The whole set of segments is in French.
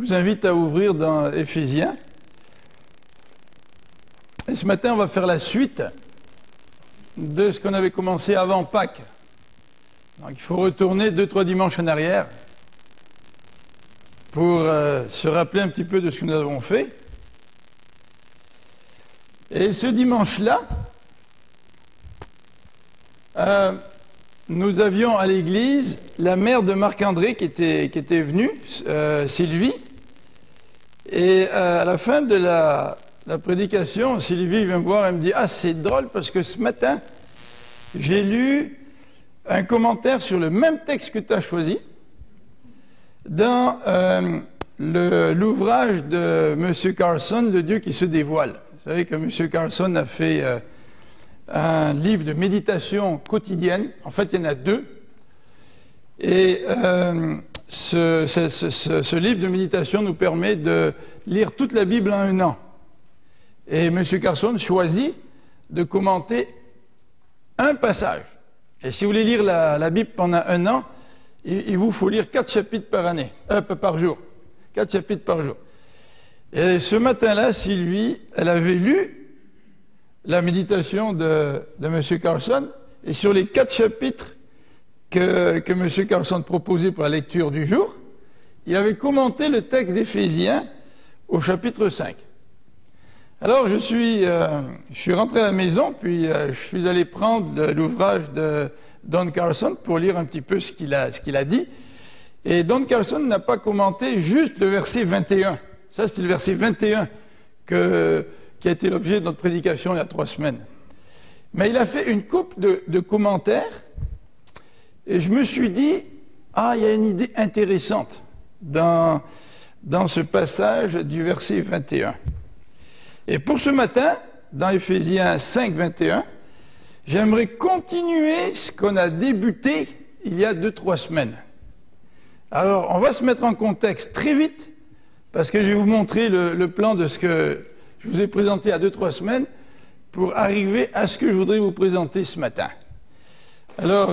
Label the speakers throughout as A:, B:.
A: vous invite à ouvrir dans Éphésiens. Et ce matin, on va faire la suite de ce qu'on avait commencé avant Pâques. Donc, il faut retourner 2-3 dimanches en arrière pour se rappeler un petit peu de ce que nous avons fait. Et ce dimanche-là, nous avions à l'église la mère de Marc-André qui était venue, Sylvie. Et à la fin de la prédication, Sylvie vient me voir et me dit « Ah, c'est drôle parce que ce matin, j'ai lu un commentaire sur le même texte que tu as choisi dans l'ouvrage de M. Carson, Le Dieu qui se dévoile ». Vous savez que M. Carson a fait un livre de méditation quotidienne. En fait, il y en a 2. Et ce livre de méditation nous permet de lire toute la Bible en 1 an. Et M. Carson choisit de commenter un passage. Et si vous voulez lire la Bible pendant 1 an, il vous faut lire 4 chapitres par jour. 4 chapitres par jour. Et ce matin-là, Sylvie, elle avait lu la méditation de M. Carson, et sur les 4 chapitres que M. Carson proposait pour la lecture du jour, il avait commenté le texte d'Éphésiens au chapitre 5. Alors, je suis rentré à la maison, puis je suis allé prendre l'ouvrage de Don Carson pour lire un petit peu ce qu'il a dit. Et Don Carson n'a pas commenté juste le verset 21. Ça, c'était le verset 21 qui a été l'objet de notre prédication il y a 3 semaines. Mais il a fait une couple de commentaires, et je me suis dit, ah, il y a une idée intéressante dans ce passage du verset 21. Et pour ce matin, dans Éphésiens 5, 21, j'aimerais continuer ce qu'on a débuté il y a 2-3 semaines. Alors, on va se mettre en contexte très vite, parce que je vais vous montrer le plan de ce que je vous ai présenté il y a 2-3 semaines pour arriver à ce que je voudrais vous présenter ce matin. Alors,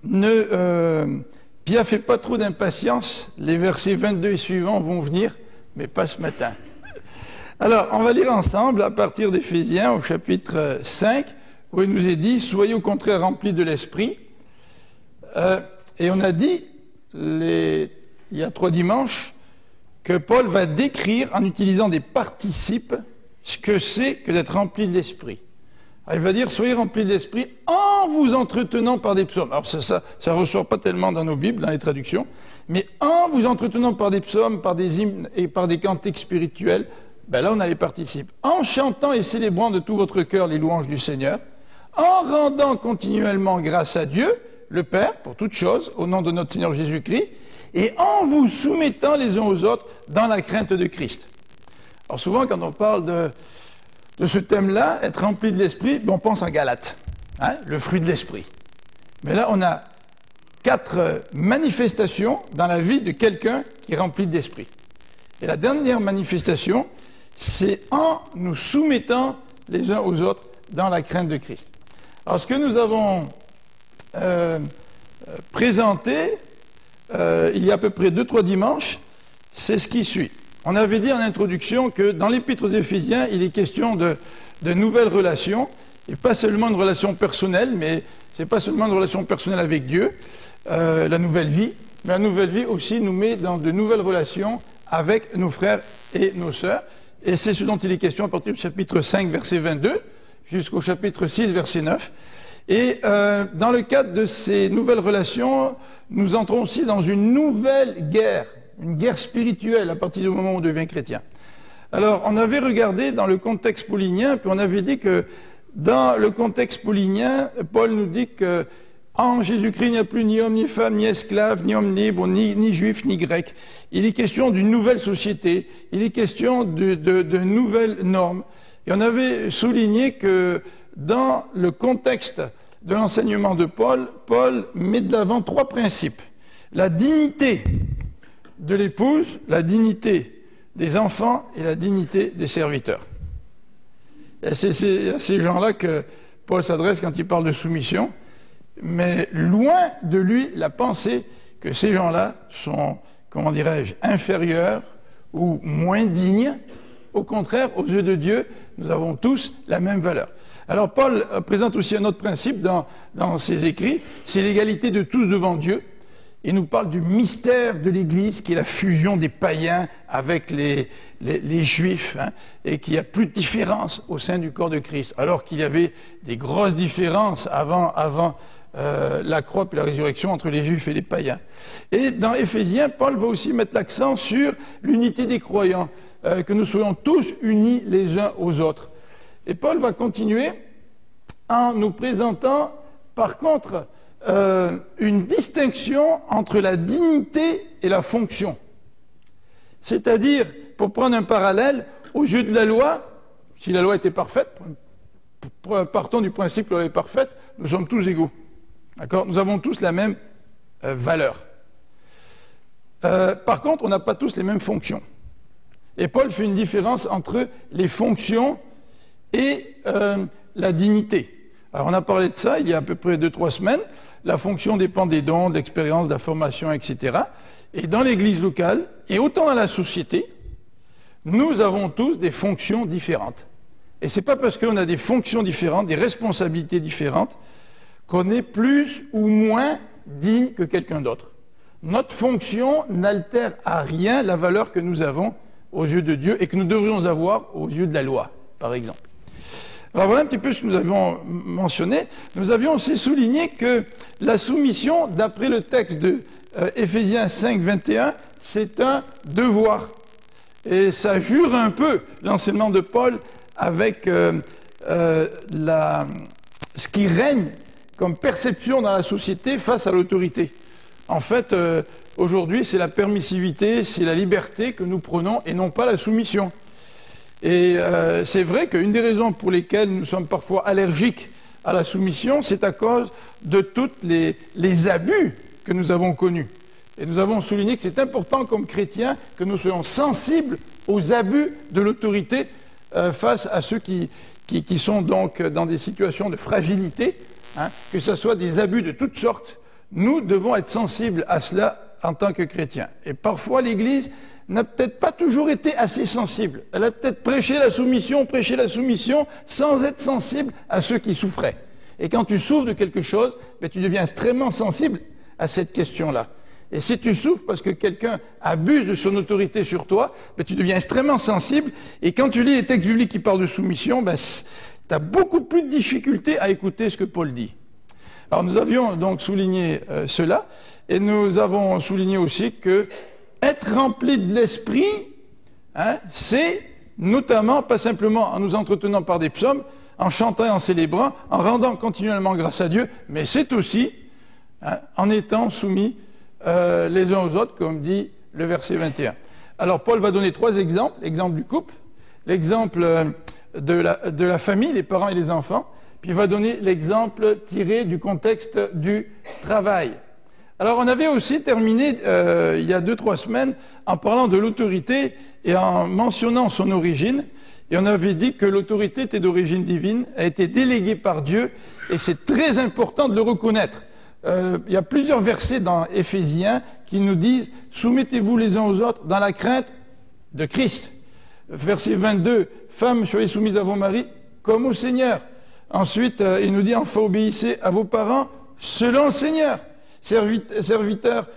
A: ne piaffez pas trop d'impatience, les versets 22 et suivants vont venir, mais pas ce matin. Alors, on va lire ensemble à partir d'Éphésiens au chapitre 5, où il nous est dit « Soyez au contraire remplis de l'Esprit ». Et on a dit, il y a 3 dimanches, que Paul va décrire, en utilisant des participes, ce que c'est que d'être rempli de l'Esprit. Il va dire « Soyez remplis de l'Esprit en vous entretenant par des psaumes ». Alors ça ne ressort pas tellement dans nos Bibles, dans les traductions, mais en vous entretenant par des psaumes, par des hymnes et par des cantiques spirituels. Ben là, on a les participes. En chantant et célébrant de tout votre cœur les louanges du Seigneur, en rendant continuellement grâce à Dieu, le Père, pour toutes choses, au nom de notre Seigneur Jésus-Christ, et en vous soumettant les uns aux autres dans la crainte de Christ. Alors souvent, quand on parle de ce thème-là, être rempli de l'Esprit, on pense en Galates, hein, le fruit de l'Esprit. Mais là, on a 4 manifestations dans la vie de quelqu'un qui est rempli de l'Esprit. Et la dernière manifestation, c'est en nous soumettant les uns aux autres dans la crainte de Christ. Alors, ce que nous avons présenté il y a à peu près 2-3 dimanches, c'est ce qui suit. On avait dit en introduction que dans l'Épître aux Éphésiens, il est question de nouvelles relations, et pas seulement une relation personnelle, mais ce n'est pas seulement une relation personnelle avec Dieu, la nouvelle vie, mais la nouvelle vie aussi nous met dans de nouvelles relations avec nos frères et nos sœurs. Et c'est ce dont il est question à partir du chapitre 5, verset 22, jusqu'au chapitre 6, verset 9. Et dans le cadre de ces nouvelles relations, nous entrons aussi dans une nouvelle guerre, une guerre spirituelle à partir du moment où on devient chrétien. Alors, on avait regardé dans le contexte paulinien, puis on avait dit que dans le contexte paulinien, Paul nous dit que en Jésus-Christ, il n'y a plus ni homme, ni femme, ni esclave, ni homme libre, ni juif, ni grec. Il est question d'une nouvelle société, il est question de nouvelles normes. Et on avait souligné que dans le contexte de l'enseignement de Paul, Paul met de l'avant 3 principes. La dignité de l'épouse, la dignité des enfants et la dignité des serviteurs. Et c'est à ces gens-là que Paul s'adresse quand il parle de soumission. Mais loin de lui la pensée que ces gens-là sont comment dirais-je, inférieurs ou moins dignes. Au contraire, aux yeux de Dieu, nous avons tous la même valeur. Alors Paul présente aussi un autre principe dans ses écrits, c'est l'égalité de tous devant Dieu. Il nous parle du mystère de l'Église, qui est la fusion des païens avec les Juifs, hein, et qu'il n'y a plus de différence au sein du corps de Christ, alors qu'il y avait des grosses différences avant la croix et la résurrection entre les Juifs et les païens. Et dans Éphésiens, Paul va aussi mettre l'accent sur l'unité des croyants, que nous soyons tous unis les uns aux autres. Et Paul va continuer en nous présentant, par contre, une distinction entre la dignité et la fonction. C'est-à-dire, pour prendre un parallèle, aux yeux de la loi, si la loi était parfaite, partons du principe que la loi est parfaite, nous sommes tous égaux. D'accord ? Nous avons tous la même valeur. Par contre, on n'a pas tous les mêmes fonctions. Et Paul fait une différence entre les fonctions et la dignité. Alors on a parlé de ça il y a à peu près 2-3 semaines. La fonction dépend des dons, de l'expérience, de la formation, etc. Et dans l'Église locale, et autant dans la société, nous avons tous des fonctions différentes. Et ce n'est pas parce qu'on a des fonctions différentes, des responsabilités différentes, qu'on est plus ou moins digne que quelqu'un d'autre. Notre fonction n'altère à rien la valeur que nous avons aux yeux de Dieu et que nous devrions avoir aux yeux de la loi, par exemple. Alors voilà un petit peu ce que nous avions mentionné. Nous avions aussi souligné que la soumission, d'après le texte de Éphésiens 5, 21, c'est un devoir. Et ça jure un peu l'enseignement de Paul avec ce qui règne comme perception dans la société face à l'autorité. En fait, aujourd'hui, c'est la permissivité, c'est la liberté que nous prenons et non pas la soumission. Et c'est vrai qu'une des raisons pour lesquelles nous sommes parfois allergiques à la soumission, c'est à cause de tous les abus que nous avons connus. Et nous avons souligné que c'est important comme chrétiens que nous soyons sensibles aux abus de l'autorité face à ceux qui sont donc dans des situations de fragilité, hein, que ce soit des abus de toutes sortes. Nous devons être sensibles à cela en tant que chrétiens. Et parfois l'Église n'a peut-être pas toujours été assez sensible. Elle a peut-être prêché la soumission, sans être sensible à ceux qui souffraient. Et quand tu souffres de quelque chose, ben, tu deviens extrêmement sensible à cette question-là. Et si tu souffres parce que quelqu'un abuse de son autorité sur toi, ben, tu deviens extrêmement sensible. Et quand tu lis les textes bibliques qui parlent de soumission, ben, tu as beaucoup plus de difficultés à écouter ce que Paul dit. Alors nous avions donc souligné cela, et nous avons souligné aussi que être rempli de l'esprit, hein, c'est notamment, pas simplement en nous entretenant par des psaumes, en chantant et en célébrant, en rendant continuellement grâce à Dieu, mais c'est aussi, hein, en étant soumis les uns aux autres, comme dit le verset 21. Alors Paul va donner 3 exemples, l'exemple du couple, l'exemple de la famille, les parents et les enfants, puis il va donner l'exemple tiré du contexte du travail. Alors on avait aussi terminé il y a 2-3 semaines en parlant de l'autorité et en mentionnant son origine, et on avait dit que l'autorité était d'origine divine, a été déléguée par Dieu, et c'est très important de le reconnaître. Il y a plusieurs versets dans Éphésiens qui nous disent « Soumettez-vous les uns aux autres dans la crainte de Christ ». Verset 22, « Femmes, soyez soumises à vos maris comme au Seigneur ». Ensuite, il nous dit « Enfants, obéissez à vos parents selon le Seigneur ». Serviteurs,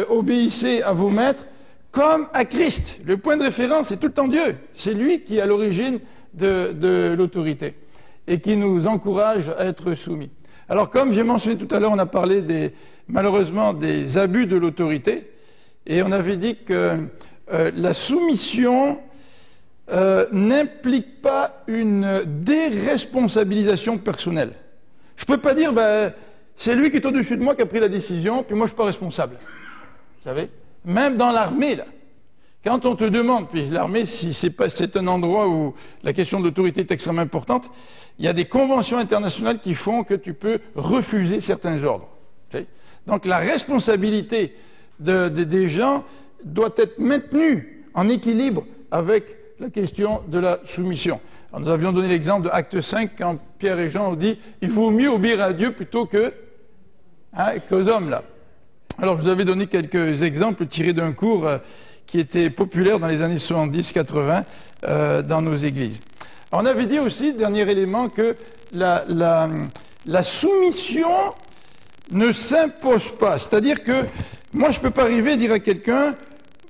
A: obéissez à vos maîtres comme à Christ. Le point de référence, c'est tout le temps Dieu. C'est lui qui est à l'origine de l'autorité et qui nous encourage à être soumis. Alors, comme j'ai mentionné tout à l'heure, on a parlé malheureusement des abus de l'autorité, et on avait dit que la soumission n'implique pas une déresponsabilisation personnelle. Je ne peux pas dire, c'est lui qui est au-dessus de moi qui a pris la décision, puis moi je ne suis pas responsable. Vous savez, même dans l'armée, là, quand on te demande, puis l'armée, si c'est un endroit où la question de l'autorité est extrêmement importante, il y a des conventions internationales qui font que tu peux refuser certains ordres. Okay? Donc la responsabilité des gens doit être maintenue en équilibre avec la question de la soumission. Alors, nous avions donné l'exemple de Acte 5, quand Pierre et Jean ont dit « Il vaut mieux obéir à Dieu plutôt qu'aux hommes, là. » Alors, je vous avais donné quelques exemples tirés d'un cours qui était populaire dans les années 70-80 dans nos églises. On avait dit aussi, dernier élément, que la soumission ne s'impose pas. C'est-à-dire que moi, je ne peux pas arriver et dire à quelqu'un,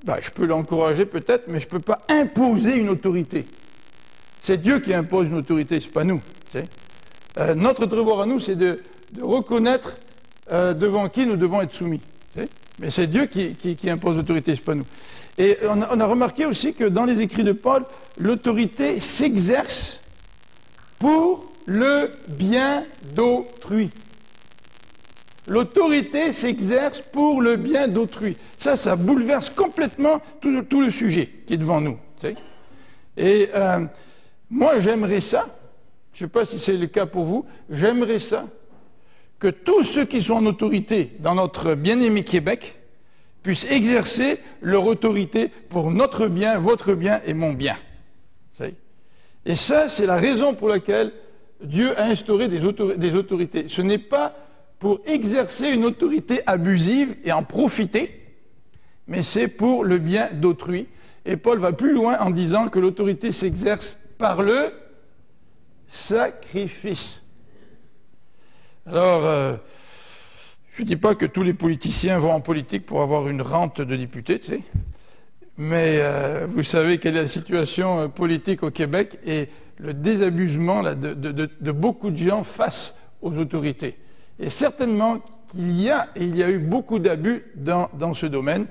A: ben, je peux l'encourager peut-être, mais je ne peux pas imposer une autorité. C'est Dieu qui impose une autorité, ce n'est pas nous. Notre devoir à nous, c'est de reconnaître devant qui nous devons être soumis. Mais c'est Dieu qui impose l'autorité, ce n'est pas nous. Et on a remarqué aussi que dans les écrits de Paul, l'autorité s'exerce pour le bien d'autrui. L'autorité s'exerce pour le bien d'autrui. Ça bouleverse complètement tout le sujet qui est devant nous. Et moi, j'aimerais ça, je ne sais pas si c'est le cas pour vous, j'aimerais ça, que tous ceux qui sont en autorité dans notre bien-aimé Québec puissent exercer leur autorité pour notre bien, votre bien et mon bien. Et ça, c'est la raison pour laquelle Dieu a instauré des autorités. Ce n'est pas pour exercer une autorité abusive et en profiter, mais c'est pour le bien d'autrui. Et Paul va plus loin en disant que l'autorité s'exerce par le sacrifice. Alors, je ne dis pas que tous les politiciens vont en politique pour avoir une rente de député, tu sais, mais vous savez quelle est la situation politique au Québec et le désabusement là, de beaucoup de gens face aux autorités. Et certainement qu'il y a, et il y a eu beaucoup d'abus dans ce domaine,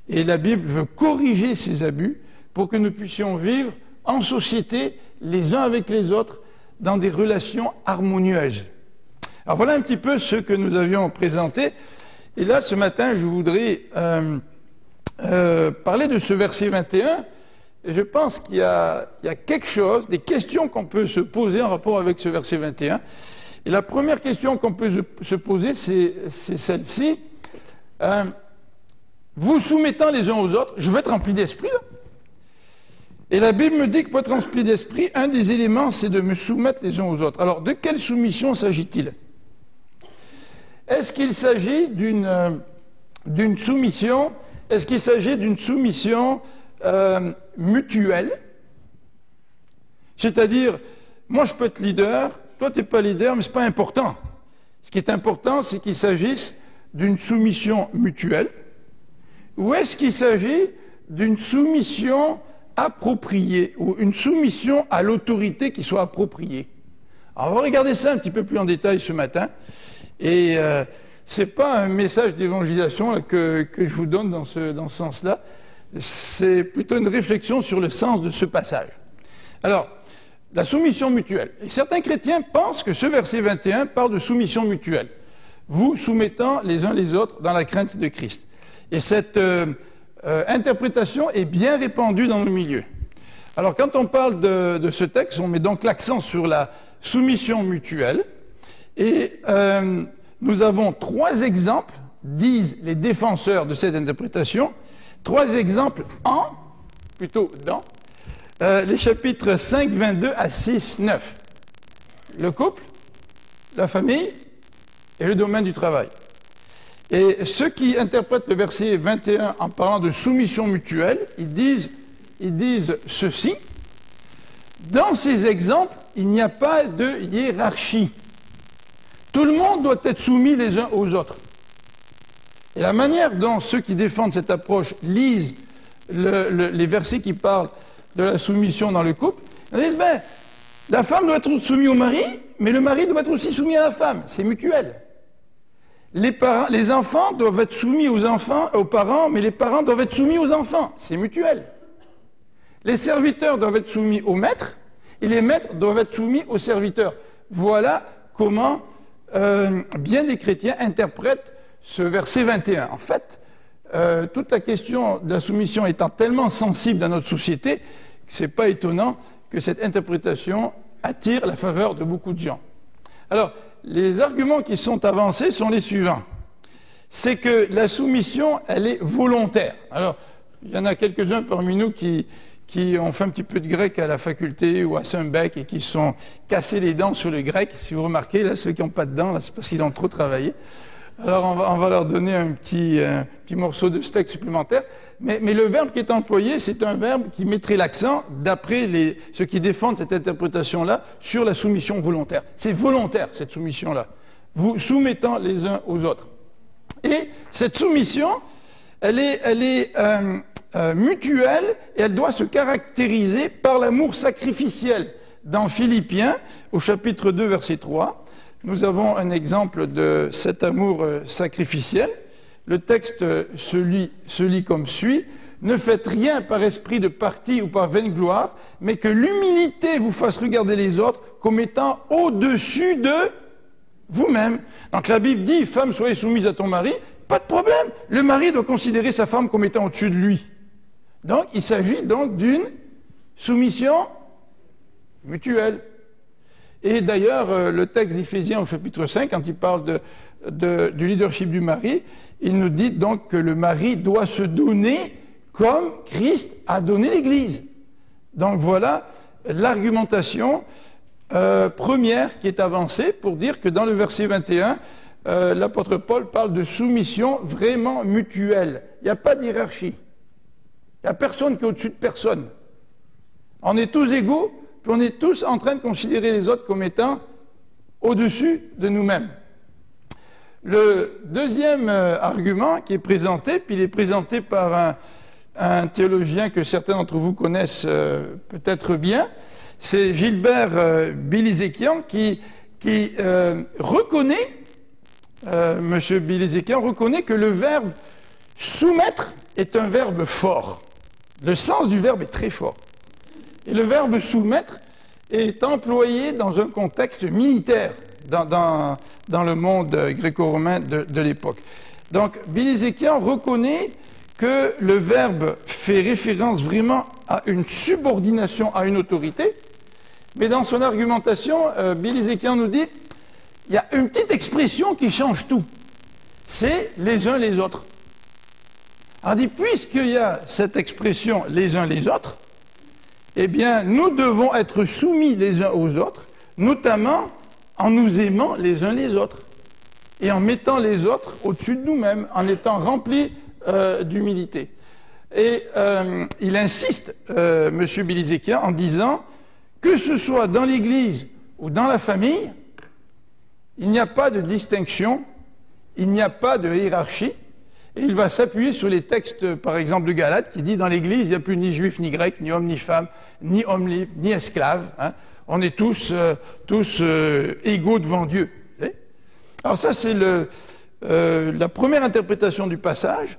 A: et la Bible veut corriger ces abus pour que nous puissions vivre en société, les uns avec les autres, dans des relations harmonieuses. Alors voilà un petit peu ce que nous avions présenté. Et là, ce matin, je voudrais parler de ce verset 21. Et je pense qu'il y a quelque chose, des questions qu'on peut se poser en rapport avec ce verset 21. Et la première question qu'on peut se poser, c'est celle-ci. Vous soumettant les uns aux autres, je veux être rempli d'esprit, là. Et la Bible me dit que pour être rempli d'esprit, un des éléments, c'est de me soumettre les uns aux autres. Alors, de quelle soumission s'agit-il? Est-ce qu'il s'agit d'une soumission? Est-ce qu'il s'agit d'une soumission mutuelle? C'est-à-dire, moi je peux être leader, toi tu n'es pas leader, mais ce n'est pas important. Ce qui est important, c'est qu'il s'agisse d'une soumission mutuelle. Ou est-ce qu'il s'agit d'une soumission appropriée, ou une soumission à l'autorité qui soit appropriée? Alors on va regarder ça un petit peu plus en détail ce matin. Et ce n'est pas un message d'évangélisation que je vous donne dans ce sens-là. C'est plutôt une réflexion sur le sens de ce passage. Alors, la soumission mutuelle. Et certains chrétiens pensent que ce verset 21 parle de soumission mutuelle. Vous soumettant les uns les autres dans la crainte de Christ. Et cette interprétation est bien répandue dans nos milieux. Alors, quand on parle de ce texte, on met donc l'accent sur la soumission mutuelle. Et nous avons 3 exemples, disent les défenseurs de cette interprétation, 3 exemples dans les chapitres 5, 22 à 6, 9. Le couple, la famille et le domaine du travail. Et ceux qui interprètent le verset 21 en parlant de soumission mutuelle, ils disent ceci. Dans ces exemples, il n'y a pas de hiérarchie. Tout le monde doit être soumis les uns aux autres. Et la manière dont ceux qui défendent cette approche lisent les versets qui parlent de la soumission dans le couple, ils disent, la femme doit être soumise au mari, mais le mari doit être aussi soumis à la femme. C'est mutuel. Les enfants doivent être soumis aux parents, mais les parents doivent être soumis aux enfants. C'est mutuel. Les serviteurs doivent être soumis aux maîtres, et les maîtres doivent être soumis aux serviteurs. Voilà comment bien des chrétiens interprètent ce verset 21. En fait, toute la question de la soumission étant tellement sensible dans notre société, ce n'est pas étonnant que cette interprétation attire la faveur de beaucoup de gens. Alors, les arguments qui sont avancés sont les suivants. C'est que la soumission, elle est volontaire. Alors, il y en a quelques-uns parmi nous qui ont fait un petit peu de grec à la faculté ou à Saint-Bec et qui sont cassés les dents sur le grec. Si vous remarquez, là, ceux qui n'ont pas de dents, c'est parce qu'ils ont trop travaillé. Alors on va leur donner un petit morceau de steak supplémentaire. Mais le verbe qui est employé, c'est un verbe qui mettrait l'accent, d'après ceux qui défendent cette interprétation-là, sur la soumission volontaire. C'est volontaire, cette soumission-là. Vous soumettant les uns aux autres. Et cette soumission, elle est mutuelle et elle doit se caractériser par l'amour sacrificiel. Dans Philippiens, au chapitre 2, verset 3, nous avons un exemple de cet amour sacrificiel. Le texte se lit comme suit. « Ne faites rien par esprit de parti ou par vaine gloire, mais que l'humilité vous fasse regarder les autres comme étant au-dessus de vous-même. » Donc la Bible dit « Femme, soyez soumise à ton mari ». Pas de problème. Le mari doit considérer sa femme comme étant au-dessus de lui. Donc il s'agit donc d'une soumission mutuelle. Et d'ailleurs, le texte d'Éphésiens au chapitre 5, quand il parle du leadership du mari, il nous dit donc que le mari doit se donner comme Christ a donné l'Église. Donc voilà l'argumentation première qui est avancée pour dire que dans le verset 21, l'apôtre Paul parle de soumission vraiment mutuelle. Il n'y a pas de hiérarchie. Il n'y a personne qui est au-dessus de personne. On est tous égaux, puis on est tous en train de considérer les autres comme étant au-dessus de nous-mêmes. Le deuxième argument qui est présenté, puis il est présenté par un théologien que certains d'entre vous connaissent peut-être bien, c'est Gilbert Bilézékian qui reconnaît, M. Bilézékian reconnaît que le verbe soumettre est un verbe fort. Le sens du verbe est très fort. Et le verbe soumettre est employé dans un contexte militaire dans le monde gréco-romain de l'époque. Donc, Bilézékian reconnaît que le verbe fait référence vraiment à une subordination à une autorité, mais dans son argumentation, Bilézékian nous dit il y a une petite expression qui change tout. C'est les uns les autres. On dit, puisqu'il y a cette expression les uns les autres, eh bien, nous devons être soumis les uns aux autres, notamment en nous aimant les uns les autres et en mettant les autres au-dessus de nous-mêmes, en étant remplis d'humilité. Et il insiste, M. Bilézékian, en disant que ce soit dans l'Église ou dans la famille, il n'y a pas de distinction, il n'y a pas de hiérarchie. Et il va s'appuyer sur les textes, par exemple, de Galates, qui dit dans l'Église, il n'y a plus ni juif, ni grec, ni homme, ni femme, ni homme libre, ni esclave. Hein. On est tous égaux devant Dieu. Alors ça, c'est la première interprétation du passage,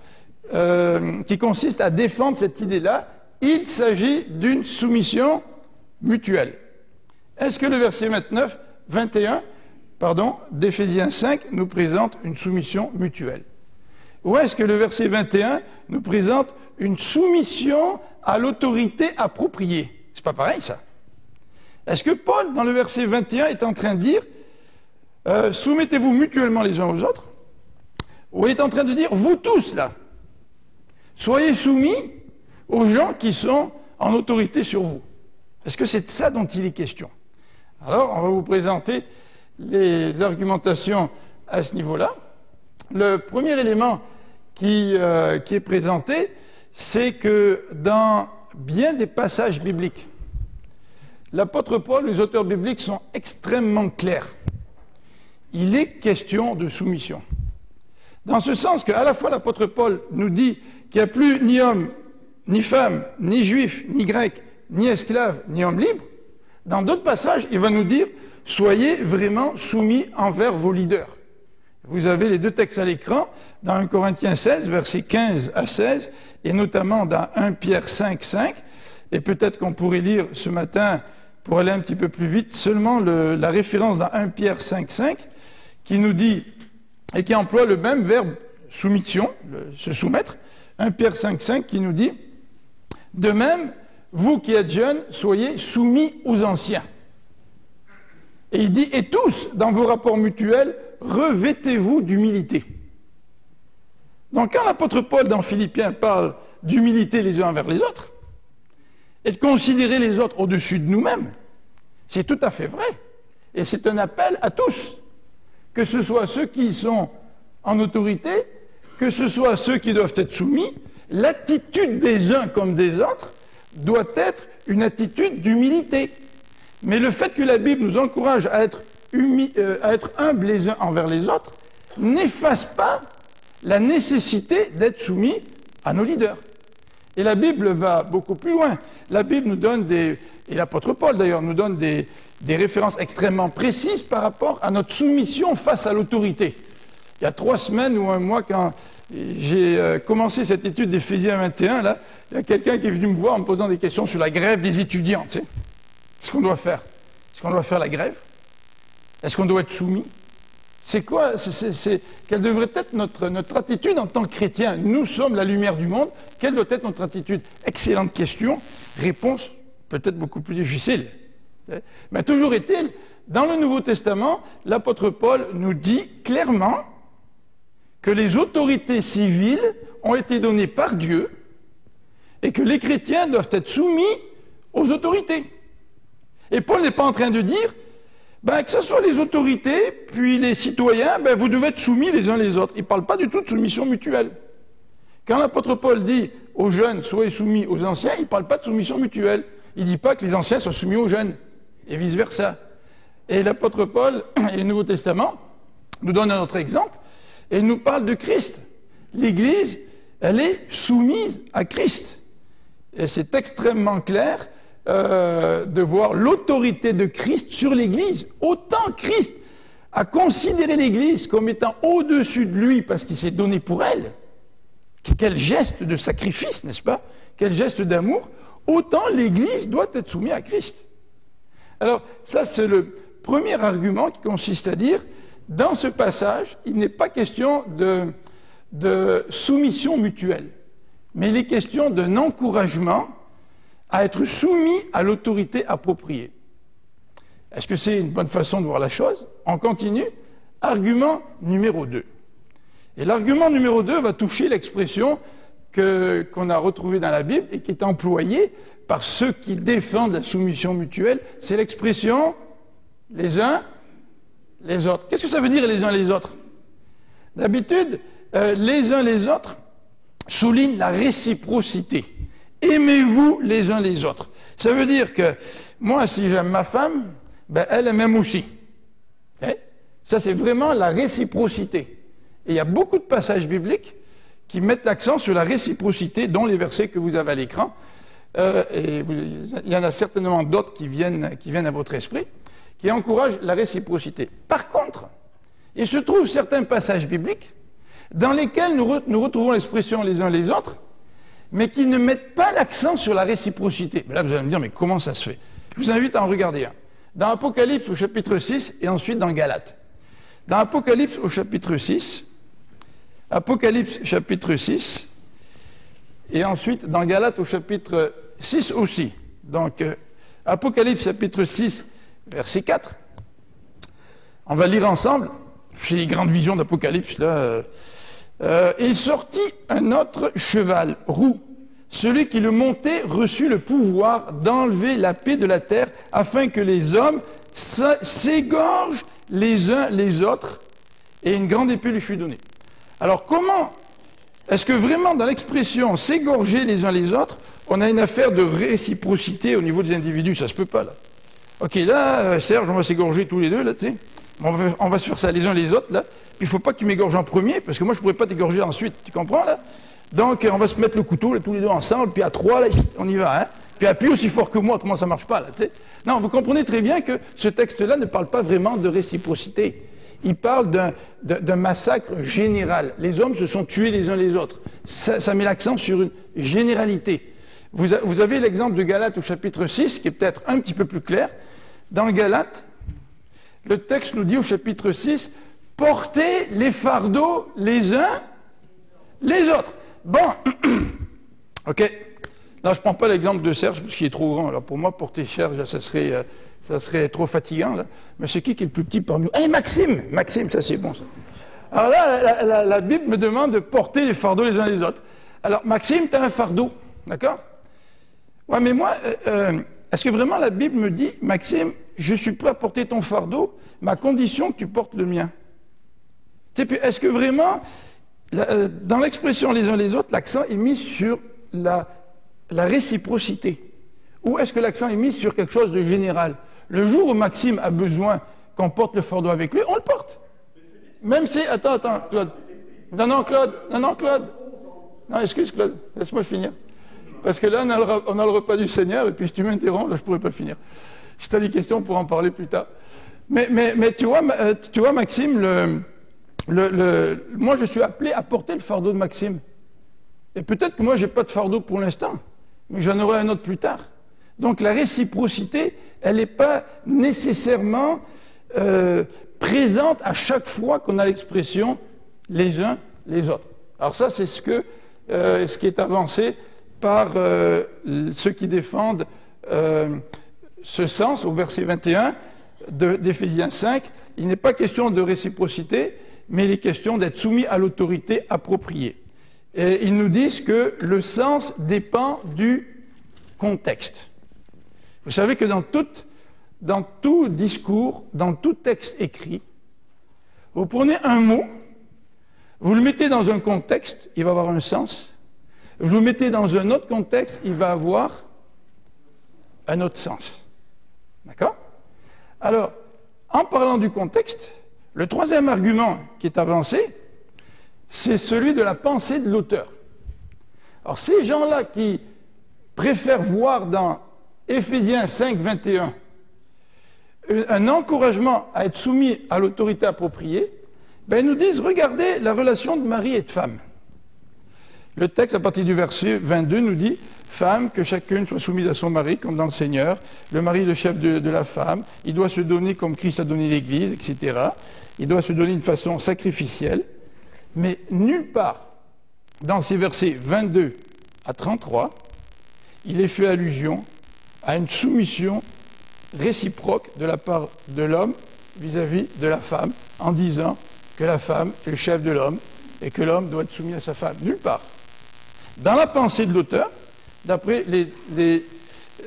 A: qui consiste à défendre cette idée-là. Il s'agit d'une soumission mutuelle. Est-ce que le verset 21 d'Éphésiens 5 nous présente une soumission mutuelle? Ou est-ce que le verset 21 nous présente une soumission à l'autorité appropriée? C'est pas pareil, ça. Est-ce que Paul, dans le verset 21, est en train de dire soumettez-vous mutuellement les uns aux autres? Ou il est en train de dire vous tous, là, soyez soumis aux gens qui sont en autorité sur vous? Est-ce que c'est de ça dont il est question? Alors, on va vous présenter les argumentations à ce niveau-là. Le premier élément qui est présenté, c'est que dans bien des passages bibliques, l'apôtre Paul, les auteurs bibliques sont extrêmement clairs. Il est question de soumission. Dans ce sens qu'à la fois l'apôtre Paul nous dit qu'il n'y a plus ni homme, ni femme, ni juif, ni grec, ni esclave, ni homme libre, dans d'autres passages, il va nous dire « Soyez vraiment soumis envers vos leaders ». Vous avez les deux textes à l'écran, dans 1 Corinthiens 16, versets 15 à 16, et notamment dans 1 Pierre 5, 5. Et peut-être qu'on pourrait lire ce matin, pour aller un petit peu plus vite, seulement la référence dans 1 Pierre 5, 5, qui nous dit, et qui emploie le même verbe soumission, se soumettre, 1 Pierre 5, 5, qui nous dit, de même, vous qui êtes jeunes, soyez soumis aux anciens. Et il dit, et tous, dans vos rapports mutuels, revêtez-vous d'humilité. Donc quand l'apôtre Paul, dans Philippiens, parle d'humilité les uns envers les autres, et de considérer les autres au-dessus de nous-mêmes, c'est tout à fait vrai. Et c'est un appel à tous, que ce soit ceux qui sont en autorité, que ce soit ceux qui doivent être soumis, l'attitude des uns comme des autres doit être une attitude d'humilité. Mais le fait que la Bible nous encourage à être humbles les uns envers les autres n'efface pas la nécessité d'être soumis à nos leaders. Et la Bible va beaucoup plus loin. La Bible nous donne et l'apôtre Paul d'ailleurs nous donne des références extrêmement précises par rapport à notre soumission face à l'autorité. Il y a 3 semaines ou un mois, quand j'ai commencé cette étude d'Éphésiens 21, là, il y a quelqu'un qui est venu me voir en me posant des questions sur la grève des étudiants. Tu sais. Qu'est-ce qu'on doit faire? Est-ce qu'on doit faire la grève? Est-ce qu'on doit être soumis? C'est quoi? Quelle devrait être notre attitude en tant que chrétien? Nous sommes la lumière du monde. Quelle doit être notre attitude? Excellente question. Réponse peut-être beaucoup plus difficile. Mais toujours est-il, dans le Nouveau Testament, l'apôtre Paul nous dit clairement que les autorités civiles ont été données par Dieu et que les chrétiens doivent être soumis aux autorités. Et Paul n'est pas en train de dire que ce soit les autorités, puis les citoyens, vous devez être soumis les uns les autres. Il ne parle pas du tout de soumission mutuelle. Quand l'apôtre Paul dit aux jeunes, soyez soumis aux anciens, il ne parle pas de soumission mutuelle. Il ne dit pas que les anciens soient soumis aux jeunes, et vice-versa. Et l'apôtre Paul, et le Nouveau Testament, nous donne un autre exemple, et il nous parle de Christ. L'Église, elle est soumise à Christ. Et c'est extrêmement clair de voir l'autorité de Christ sur l'Église. Autant Christ a considéré l'Église comme étant au-dessus de lui parce qu'il s'est donné pour elle. Quel geste de sacrifice, n'est-ce pas? Quel geste d'amour. Autant l'Église doit être soumise à Christ. Alors, ça c'est le premier argument qui consiste à dire, dans ce passage, il n'est pas question de soumission mutuelle, mais il est question d'un encouragement à être soumis à l'autorité appropriée. Est-ce que c'est une bonne façon de voir la chose? On continue. Argument numéro 2. Et l'argument numéro 2 va toucher l'expression qu'on a retrouvée dans la Bible et qui est employée par ceux qui défendent la soumission mutuelle. C'est l'expression les uns les autres. Qu'est-ce que ça veut dire les uns les autres? D'habitude, les uns les autres soulignent la réciprocité. Aimez-vous les uns les autres. Ça veut dire que moi, si j'aime ma femme, elle m'aime aussi. Ça, c'est vraiment la réciprocité. Et il y a beaucoup de passages bibliques qui mettent l'accent sur la réciprocité, dont les versets que vous avez à l'écran. Il y en a certainement d'autres qui viennent à votre esprit, qui encouragent la réciprocité. Par contre, il se trouve certains passages bibliques dans lesquels nous retrouvons l'expression les uns les autres, mais qui ne mettent pas l'accent sur la réciprocité. Mais là, vous allez me dire, mais comment ça se fait? Je vous invite à en regarder un. Dans Apocalypse au chapitre 6 et ensuite dans Galates. Dans Apocalypse au chapitre 6, Apocalypse chapitre 6, et ensuite dans Galates au chapitre 6 aussi. Donc, Apocalypse chapitre 6, verset 4. On va lire ensemble. C'est les grandes visions d'Apocalypse, là. Il sortit un autre cheval roux. Celui qui le montait reçut le pouvoir d'enlever la paix de la terre afin que les hommes s'égorgent les uns les autres et une grande épée lui fut donnée. Alors comment est-ce que vraiment dans l'expression s'égorger les uns les autres, on a une affaire de réciprocité au niveau des individus? Ça se peut pas là. Ok, là, Serge, on va s'égorger tous les deux, là, tu sais. On va se faire ça les uns les autres, là. Puis il ne faut pas que tu m'égorges en premier, parce que moi, je ne pourrais pas t'égorger ensuite. Tu comprends, là? Donc, on va se mettre le couteau, là, tous les deux ensemble, puis à 3, là, on y va, hein? Puis appuie aussi fort que moi, autrement ça ne marche pas, là, tu sais. Non, vous comprenez très bien que ce texte-là ne parle pas vraiment de réciprocité. Il parle d'un massacre général. Les hommes se sont tués les uns les autres. Ça met l'accent sur une généralité. Vous avez l'exemple de Galates au chapitre 6, qui est peut-être un petit peu plus clair. Dans Galates, le texte nous dit au chapitre 6, « Portez les fardeaux les uns les autres. » Bon, ok. Là, je ne prends pas l'exemple de Serge, parce qu'il est trop grand. Alors pour moi, porter Serge, ça serait trop fatigant. Là. Mais c'est qui est le plus petit parmi nous? Eh, Maxime! Maxime, ça c'est bon, ça. Alors là, la Bible me demande de porter les fardeaux les uns les autres. Alors, Maxime, tu as un fardeau, d'accord? Ouais, mais moi, est-ce que vraiment la Bible me dit, Maxime, je suis prêt à porter ton fardeau, mais à condition que tu portes le mien? Est-ce que vraiment, dans l'expression les uns les autres, l'accent est mis sur la réciprocité? Ou est-ce que l'accent est mis sur quelque chose de général? Le jour où Maxime a besoin qu'on porte le fardeau avec lui, on le porte. Même si... Attends, Claude. Non, Claude. Non, excuse, Claude. Laisse-moi finir. Parce que là, on a le repas du Seigneur, et puis si tu m'interromps, là, je ne pourrais pas finir. Si tu as des questions, on pourra en parler plus tard. Mais tu vois, Maxime, moi, je suis appelé à porter le fardeau de Maxime. Et peut-être que moi, je n'ai pas de fardeau pour l'instant, mais j'en aurai un autre plus tard. Donc, la réciprocité, elle n'est pas nécessairement présente à chaque fois qu'on a l'expression les uns les autres. Alors ça, c'est ce qui est avancé par ceux qui défendent ce sens au verset 21 d'Éphésiens 5. Il n'est pas question de réciprocité, mais il est question d'être soumis à l'autorité appropriée. Et ils nous disent que le sens dépend du contexte. Vous savez que dans tout discours, dans tout texte écrit, vous prenez un mot, vous le mettez dans un contexte, il va avoir un sens. Vous le mettez dans un autre contexte, il va avoir un autre sens. D'accord? Alors, en parlant du contexte, le troisième argument qui est avancé, c'est celui de la pensée de l'auteur. Alors, ces gens-là qui préfèrent voir dans Éphésiens 5, 21, un encouragement à être soumis à l'autorité appropriée, ils nous disent, regardez la relation de mari et de femme. Le texte, à partir du verset 22, nous dit, femme, que chacune soit soumise à son mari, comme dans le Seigneur. Le mari est le chef de la femme. Il doit se donner comme Christ a donné l'Église, etc. Il doit se donner d'une façon sacrificielle. Mais nulle part, dans ces versets 22 à 33, il est fait allusion à une soumission réciproque de la part de l'homme vis-à-vis de la femme, en disant que la femme est le chef de l'homme et que l'homme doit être soumis à sa femme. Nulle part. Dans la pensée de l'auteur, d'après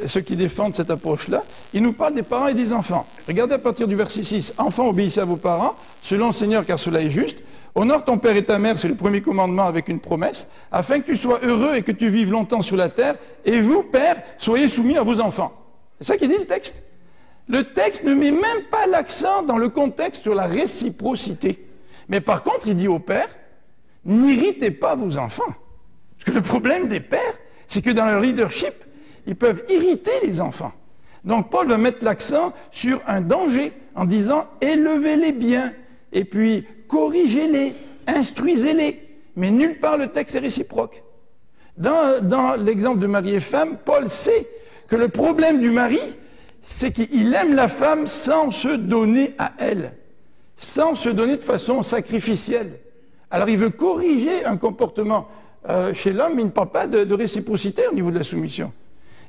A: ceux qui défendent cette approche-là, il nous parle des parents et des enfants. Regardez à partir du verset 6. « Enfants, obéissez à vos parents, selon le Seigneur, car cela est juste. Honore ton père et ta mère, c'est le premier commandement avec une promesse, afin que tu sois heureux et que tu vives longtemps sur la terre. Et vous, pères, soyez soumis à vos enfants. » C'est ça qu'il dit le texte. Le texte ne met même pas l'accent dans le contexte sur la réciprocité. Mais par contre, il dit aux pères, n'irritez pas vos enfants. Parce que le problème des pères, c'est que dans leur leadership, ils peuvent irriter les enfants. Donc Paul va mettre l'accent sur un danger en disant élevez-les bien, et puis corrigez-les, instruisez-les. Mais nulle part le texte est réciproque. Dans l'exemple de mari et femme, Paul sait que le problème du mari, c'est qu'il aime la femme sans se donner à elle, sans se donner de façon sacrificielle. Alors il veut corriger un comportement chez l'homme, mais il ne parle pas de réciprocité au niveau de la soumission.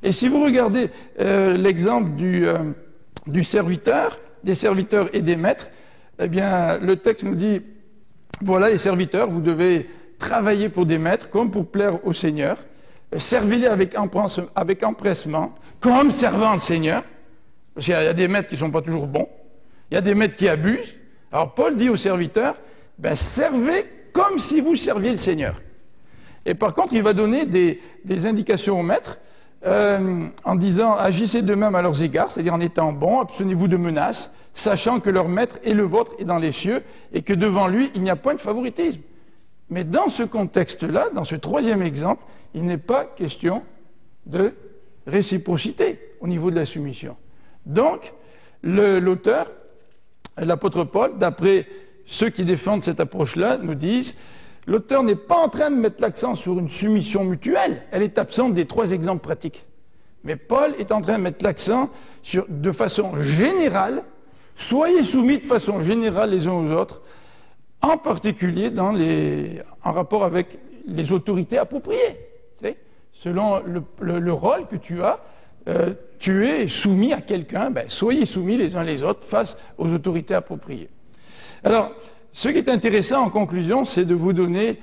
A: Et si vous regardez l'exemple du serviteur, des serviteurs et des maîtres, eh bien, le texte nous dit, voilà les serviteurs, vous devez travailler pour des maîtres comme pour plaire au Seigneur, servez-les avec empressement, comme servant le Seigneur, parce qu'il y a des maîtres qui ne sont pas toujours bons, il y a des maîtres qui abusent. Alors Paul dit aux serviteurs, servez comme si vous serviez le Seigneur. Et par contre, il va donner des indications aux maîtres, en disant agissez de même à leurs égards, c'est-à-dire en étant bons, abstenez-vous de menaces, sachant que leur maître et le vôtre est dans les cieux et que devant lui il n'y a point de favoritisme. Mais dans ce contexte-là, dans ce troisième exemple, il n'est pas question de réciprocité au niveau de la soumission. Donc, l'auteur, l'apôtre Paul, d'après ceux qui défendent cette approche-là, nous disent l'auteur n'est pas en train de mettre l'accent sur une soumission mutuelle, elle est absente des trois exemples pratiques. Mais Paul est en train de mettre l'accent sur, de façon générale, soyez soumis de façon générale les uns aux autres, en particulier en rapport avec les autorités appropriées. Tu sais, selon le rôle que tu as, tu es soumis à quelqu'un, soyez soumis les uns les autres face aux autorités appropriées. Alors, ce qui est intéressant en conclusion, c'est de vous donner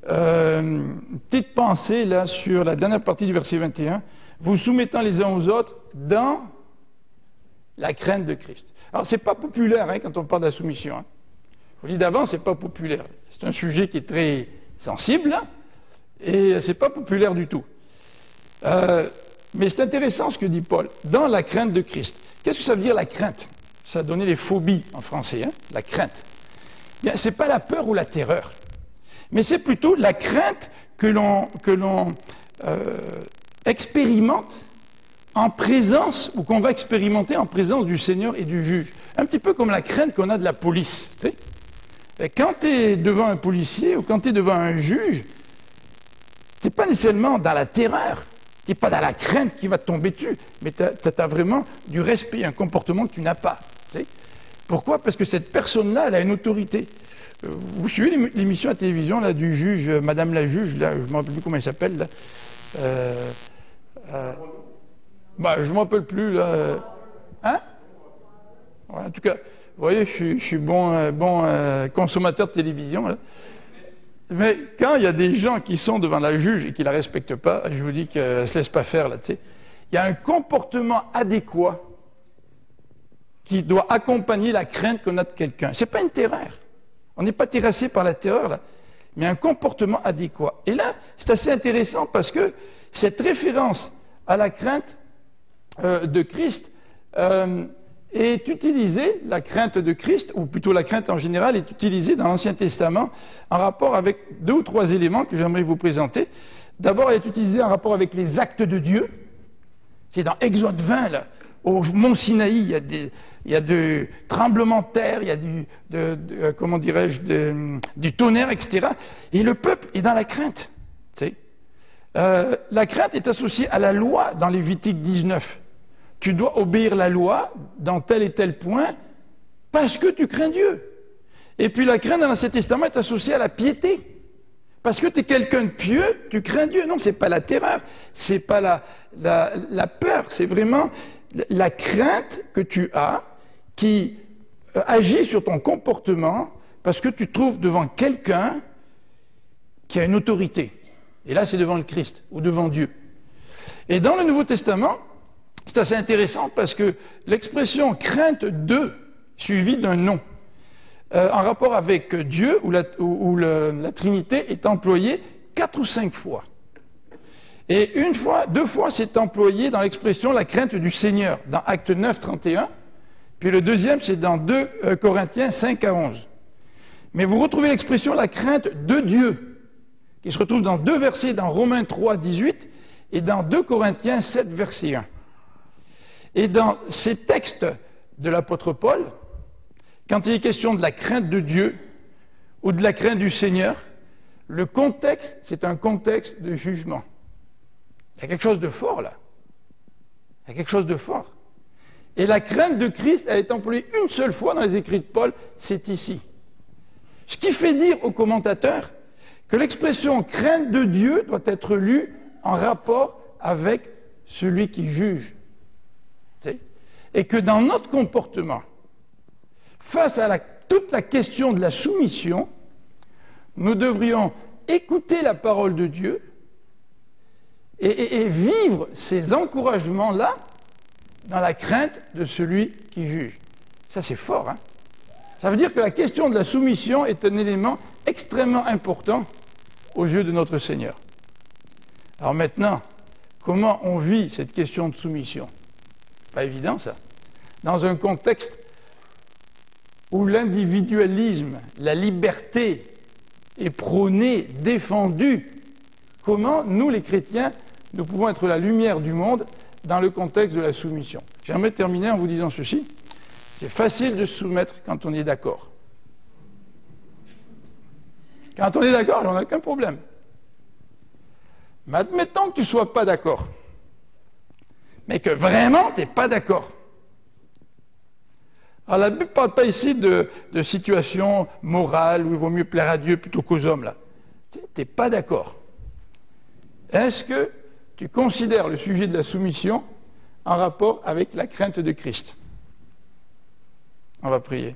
A: une petite pensée là sur la dernière partie du verset 21, vous soumettant les uns aux autres dans la crainte de Christ. Alors, ce n'est pas populaire quand on parle de la soumission. Je vous dis d'avance, ce n'est pas populaire. C'est un sujet qui est très sensible, là, et ce n'est pas populaire du tout. Mais c'est intéressant ce que dit Paul. Dans la crainte de Christ. Qu'est-ce que ça veut dire la crainte? Ça a donné les phobies en français, hein, la crainte. Ce n'est pas la peur ou la terreur, mais c'est plutôt la crainte que l'on expérimente en présence, ou qu'on va expérimenter en présence du Seigneur et du juge. Un petit peu comme la crainte qu'on a de la police. Tu sais? Quand tu es devant un policier ou quand tu es devant un juge, tu n'es pas nécessairement dans la terreur, tu n'es pas dans la crainte qui va te tomber dessus, mais tu as vraiment du respect, un comportement que tu n'as pas. Tu sais? Pourquoi? Parce que cette personne-là, elle a une autorité. Vous suivez l'émission à la télévision là, du juge, Madame la juge, là, je ne me rappelle plus comment elle s'appelle. Là. Je ne me rappelle plus. Là. Hein? Ouais, en tout cas, vous voyez, je suis bon consommateur de télévision. Là. Mais quand il y a des gens qui sont devant la juge et qui ne la respectent pas, je vous dis qu'elle ne se laisse pas faire. Là, tu sais. Il y a un comportement adéquat qui doit accompagner la crainte qu'on a de quelqu'un. Ce n'est pas une terreur. On n'est pas terrassé par la terreur, là, mais un comportement adéquat. Et là, c'est assez intéressant parce que cette référence à la crainte de Christ est utilisée, la crainte de Christ, ou plutôt la crainte en général, est utilisée dans l'Ancien Testament en rapport avec 2 ou 3 éléments que j'aimerais vous présenter. D'abord, elle est utilisée en rapport avec les actes de Dieu. C'est dans Exode 20, là, au mont Sinaï, il y a du tremblement de terre, il y a comment dirais-je, du tonnerre, etc. Et le peuple est dans la crainte. Tu sais. La crainte est associée à la loi dans Lévitique 19. Tu dois obéir la loi dans tel et tel point parce que tu crains Dieu. Et puis la crainte dans l'Ancien Testament est associée à la piété. Parce que tu es quelqu'un de pieux, tu crains Dieu. Non, ce n'est pas la terreur, ce n'est pas la peur, c'est vraiment la crainte que tu as qui agit sur ton comportement parce que tu te trouves devant quelqu'un qui a une autorité. Et là, c'est devant le Christ ou devant Dieu. Et dans le Nouveau Testament, c'est assez intéressant parce que l'expression « crainte de » suivie d'un nom, en rapport avec Dieu ou la Trinité est employée 4 ou 5 fois. Et 2 fois, c'est employé dans l'expression « la crainte du Seigneur » dans Acte 9, 31. Puis le deuxième, c'est dans 2 Corinthiens 5 à 11. Mais vous retrouvez l'expression « la crainte de Dieu » qui se retrouve dans 2 versets dans Romains 3, 18 et dans 2 Corinthiens 7, verset 1. Et dans ces textes de l'apôtre Paul, quand il est question de la crainte de Dieu ou de la crainte du Seigneur, le contexte, c'est un contexte de jugement. Il y a quelque chose de fort là. Il y a quelque chose de fort. Et la crainte de Christ, elle est employée une seule fois dans les écrits de Paul, c'est ici. Ce qui fait dire aux commentateurs que l'expression crainte de Dieu doit être lue en rapport avec celui qui juge. Et que dans notre comportement, face à toute la question de la soumission, nous devrions écouter la parole de Dieu et vivre ces encouragements-là dans la crainte de celui qui juge. Ça, c'est fort, hein? Ça veut dire que la question de la soumission est un élément extrêmement important aux yeux de notre Seigneur. Alors maintenant, comment on vit cette question de soumission? Pas évident, ça. Dans un contexte où l'individualisme, la liberté est prônée, défendue, comment nous, les chrétiens, nous pouvons être la lumière du monde dans le contexte de la soumission? J'aimerais terminer en vous disant ceci. C'est facile de se soumettre quand on est d'accord. Quand on est d'accord, on n'a aucun problème. Mais admettons que tu ne sois pas d'accord, mais que vraiment tu n'es pas d'accord. Alors la Bible ne parle pas ici de situation morale où il vaut mieux plaire à Dieu plutôt qu'aux hommes. Là. Tu n'es pas d'accord. Est-ce que tu considères le sujet de la soumission en rapport avec la crainte de Christ? On va prier.